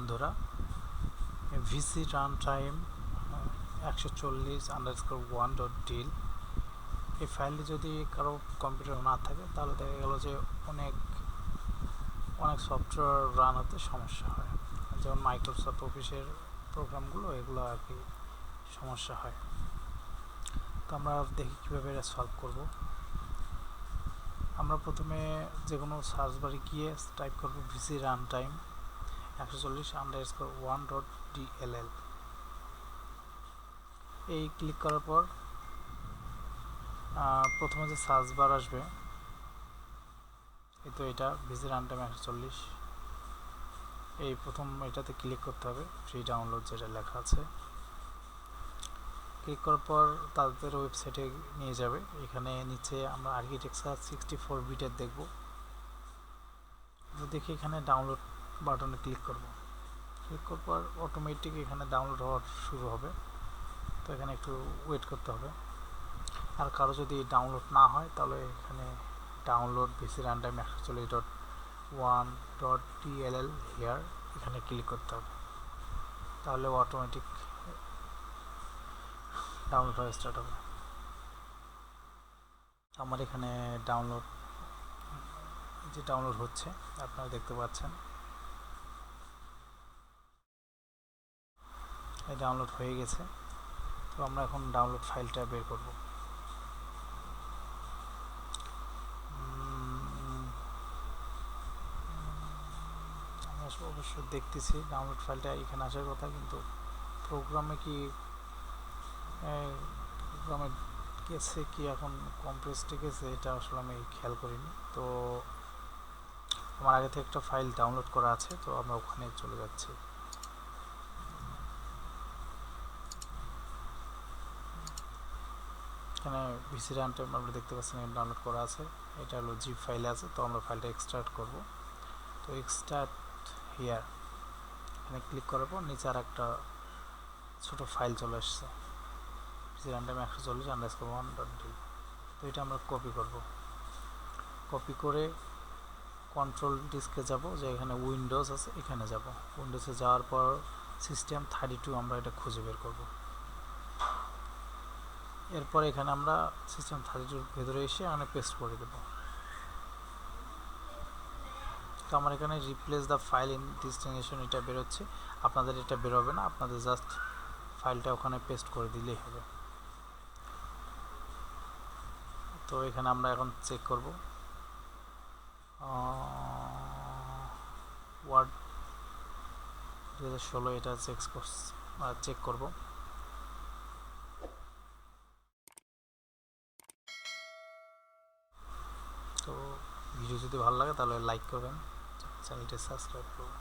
বন্ধুরা, vcruntime 140_1.dll এই ফাইলটি যদি কারো কম্পিউটার না থাকে তাহলে দেখা গেল যে অনেক সফটওয়্যার রান হতে সমস্যা হয়, যেমন মাইক্রোসফট অফিসের প্রোগ্রামগুলো এগুলো আর কি সমস্যা হয়। তো আমরা দেখি কীভাবে এটা সলভ করব। আমরা প্রথমে যে কোনো সার্চ বারে গিয়ে টাইপ করব vcruntime 140_1.dll। এই ক্লিক করার পর প্রথমে যে সার্চ বার আসবে, এই তো এটা vcruntime 140, এই প্রথম এটাতে ক্লিক করতে হবে, ফ্রি ডাউনলোড যেটা লেখা আছে। ক্লিক করার পর তাদের ওয়েবসাইটে নিয়ে যাবে। এখানে নিচে আমরা আর্কিটেকচার 64 বিটের দেখব। দেখি এখানে ডাউনলোড বাটনে ক্লিক করব। ক্লিক করার পর অটোমেটিক এখানে ডাউনলোড হওয়া শুরু হবে। তো এখানে একটু ওয়েট করতে হবে। আর কারো যদি ডাউনলোড না হয় তাহলে এখানে ডাউনলোড vcruntime 140.1.dll হিয়ার এখানে ক্লিক করতে হবে, তাহলে অটোমেটিক ডাউনলোড হয়ে স্টার্ট হবে। আমার এখানে ডাউনলোড হচ্ছে, আপনারা দেখতে পাচ্ছেন এই ডাউনলোড হয়ে গেছে। তো আমরা এখন ডাউনলোড ফাইলটা বের করব। আমরা অবশ্য দেখতেছি ডাউনলোড ফাইলটা এখানে আসার কথা, কিন্তু প্রোগ্রামে গেছে কি এখন কম্প্রেসডে গেছে এটা আসলে আমি খেয়াল করিনি। তো আমার আগে থেকে একটা ফাইল ডাউনলোড করা আছে, তো আমরা ওখানে চলে যাচ্ছি। এখানে vcruntime আমরা দেখতে পাচ্ছেন ডাউনলোড করা আছে, এটা হলো জিপ ফাইলে আছে। তো আমরা ফাইলটা এক্সট্রাক্ট করব। তো এক্সট্রাক্ট হিয়ার এখানে ক্লিক করার পর নিচে আর একটা ছোট ফাইল চলে আসছে, vcruntime 140_1.dll। তো এটা আমরা কপি করব। কপি করে কন্ট্রোল ডিস্কে যাব, যে এখানে উইন্ডোজ আছে এখানে যাব। উইন্ডোজে যাওয়ার পর সিস্টেম 32 আমরা এটা খুঁজে বের করব। এরপর এখানে আমরা সিস্টেম 32 ভেতরে এসে এখানে পেস্ট করে দেব। তো আমার এখানে replace the file in destination এটা বেরোচ্ছে, আপনাদের এটা বেরোবে না, আপনাদের জাস্ট ফাইলটা ওখানে পেস্ট করে দিলেই হবে। তো এখানে আমরা এখন চেক করব ওয়ার্ড 2016 এটা চেক করব। তো ভিডিও যদি ভালো লাগে তাহলে লাইক করবেন, চ্যানেলটি সাবস্ক্রাইব করবেন।